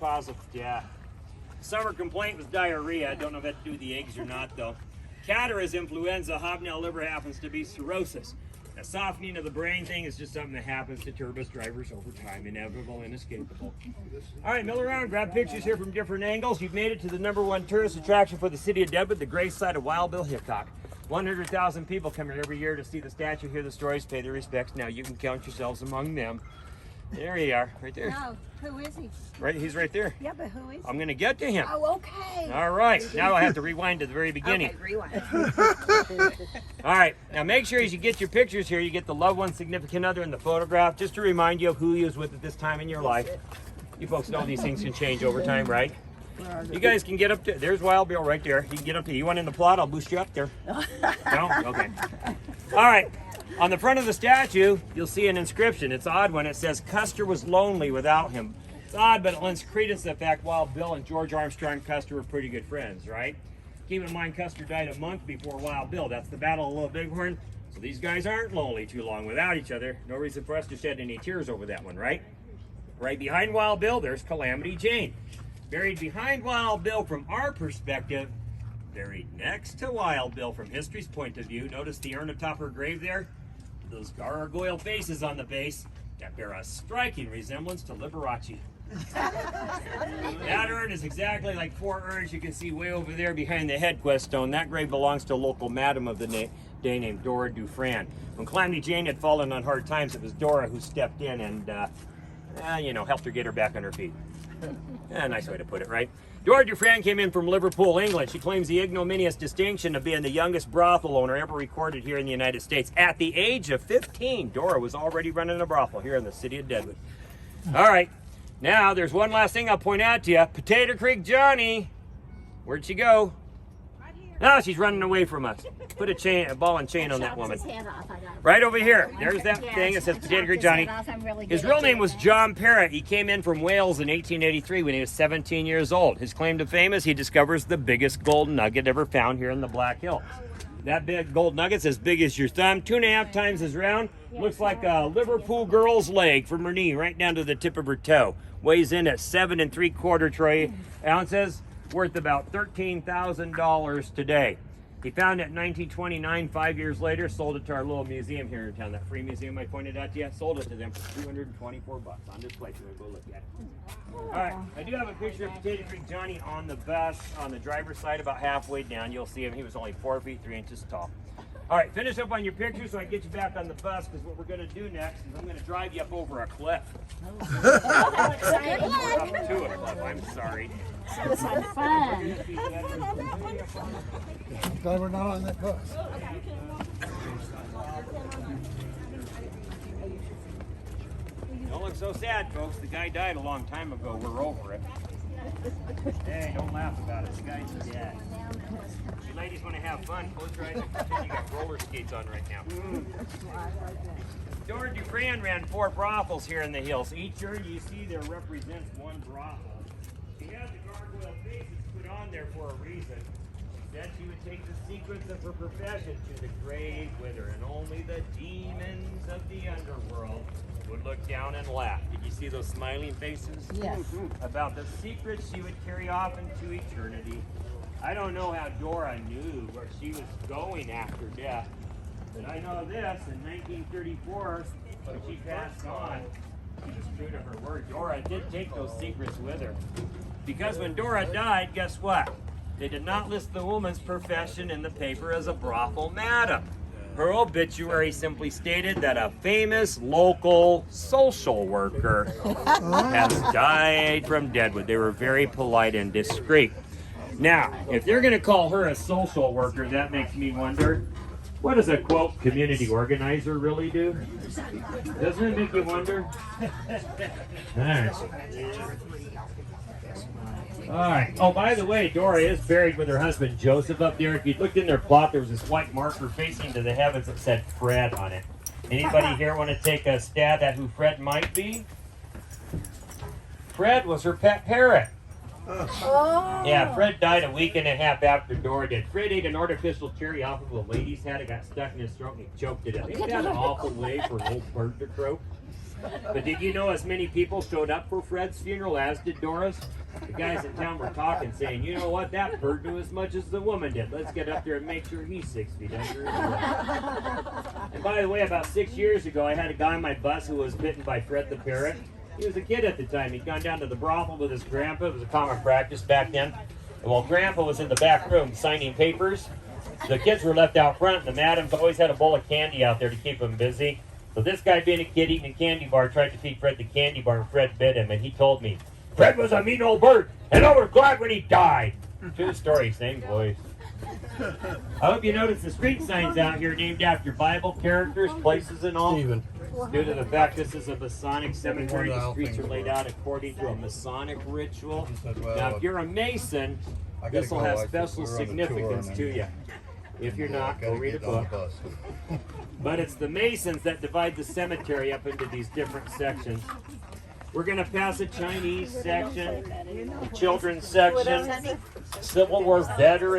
Cause of death. Summer complaint was diarrhea. I don't know if it had to do with the eggs or not, though. Catarrh is influenza. Hobnail liver happens to be cirrhosis. A softening of the brain thing is just something that happens to turbus drivers over time, inevitable, inescapable. All right, mill around, grab pictures here from different angles. You've made it to the #1 tourist attraction for the city of Deadwood, the gravesite of Wild Bill Hickok. 100,000 people come here every year to see the statue, hear the stories, pay their respects. Now you can count yourselves among them. There you are, right there. No, who is he? Right, he's right there. Yeah, but who is he? I'm going to get to him. Oh, okay. All right, now I have to rewind to the very beginning. Okay, rewind. All right, now make sure as you get your pictures here, you get the loved one, significant other in the photograph, just to remind you of who you was with at this time in your life. You folks know these things can change over time, right? You guys can get up to, there's Wild Bill right there. You can get up to, you want in the plot? I'll boost you up there. No? Okay. All right. On the front of the statue, you'll see an inscription. It's odd when it says Custer was lonely without him. It's odd, but it lends credence to the fact Wild Bill and George Armstrong Custer were pretty good friends, right? Keep in mind, Custer died a month before Wild Bill. That's the Battle of Little Bighorn. So these guys aren't lonely too long without each other. No reason for us to shed any tears over that one, right? Right behind Wild Bill, there's Calamity Jane. Buried behind Wild Bill from our perspective, buried next to Wild Bill from history's point of view. Notice the urn atop her grave there? Those gargoyle faces on the base that bear a striking resemblance to Liberace. That urn is exactly like 4 urns you can see way over there behind the headquest stone. That grave belongs to a local madam of the day named Dora Dufran. When Calamity Jane had fallen on hard times, it was Dora who stepped in and, helped her get her back on her feet. Nice way to put it, right? Dora Dufran came in from Liverpool, England. She claims the ignominious distinction of being the youngest brothel owner ever recorded here in the United States. At the age of 15, Dora was already running a brothel here in the city of Deadwood. All right, now there's one last thing I'll point out to you. Potato Creek Johnny, where'd she go? Right here. No, she's running away from us. Put a ball and chain on that woman. Right over here. There's that thing that says Potato Creek Johnny. His real name was John Parrott. He came in from Wales in 1883 when he was 17 years old. His claim to fame is he discovers the biggest gold nugget ever found here in the Black Hills. That big gold nugget's as big as your thumb, 2.5 times as round. Looks like a Liverpool girl's leg from her knee right down to the tip of her toe. Weighs in at 7 3/4 ounces, worth about $13,000 today. He found it in 1929, 5 years later, sold it to our little museum here in town, that free museum I pointed out to you. Sold it to them for $224 on display, so we'll go look at it. All right, I do have a picture of Potato Creek Johnny on the bus, on the driver's side, about halfway down. You'll see him, he was only 4 feet 3 inches tall. All right, finish up on your picture so I can get you back on the bus, because what we're going to do next is I'm going to drive you up over a cliff. Up to a cliff, I'm sorry. Sounds like fun. I'm glad we're not on that bus. Don't look so sad, folks. The guy died a long time ago. We're over it. Hey, don't laugh about it. The guy's dead. You ladies want to have fun? Close your eyes and pretend you got roller skates on right now. Dora Dufran ran 4 brothels here in the hills. Each urn you see there represents one brothel. She had the gargoyle faces put on there for a reason. She said she would take the secrets of her profession to the grave with her, and only the demons of the underworld would look down and laugh. Did you see those smiling faces? Yes. About the secrets she would carry off into eternity. I don't know how Dora knew where she was going after death, but I know this, in 1934, when she passed on, she was true to her word. Dora did take those secrets with her. Because when Dora died, guess what? They did not list the woman's profession in the paper as a brothel madam. Her obituary simply stated that a famous local social worker has died from Deadwood. They were very polite and discreet. Now, if they're going to call her a social worker, that makes me wonder, what does a, quote, community organizer really do? Doesn't it make you wonder? All right. Oh, by the way, Dora is buried with her husband, Joseph, up there. If you looked in their plot, there was this white marker facing to the heavens that said Fred on it. Anybody here want to take a stab at who Fred might be? Fred was her pet parrot. Oh. Yeah, Fred died a week and a half after Dora did. Fred ate an artificial cherry off of a lady's head. It got stuck in his throat and he choked it up. Isn't that an awful way for an old bird to croak? But did you know as many people showed up for Fred's funeral as did Dora's? The guys in town were talking, saying, you know what, that bird knew as much as the woman did. Let's get up there and make sure he's 6 feet under. And by the way, about 6 years ago, I had a guy on my bus who was bitten by Fred the parrot. He was a kid at the time. He'd gone down to the brothel with his grandpa. It was a common practice back then. And while Grandpa was in the back room signing papers, the kids were left out front, and the madams always had a bowl of candy out there to keep them busy. So this guy, being a kid eating a candy bar, tried to feed Fred the candy bar, and Fred bit him, and he told me, Fred was a mean old bird, and I was glad when he died. True story, same voice. I hope you notice the street signs out here named after Bible characters, places, and all. Steven. Due to the fact this is a Masonic cemetery, the streets are laid out according to a Masonic ritual. Now, if you're a Mason, this will have special significance to you. If you're not, go read a book. But it's the Masons that divide the cemetery up into these different sections. We're going to pass a Chinese section, a children's section, Civil War veterans.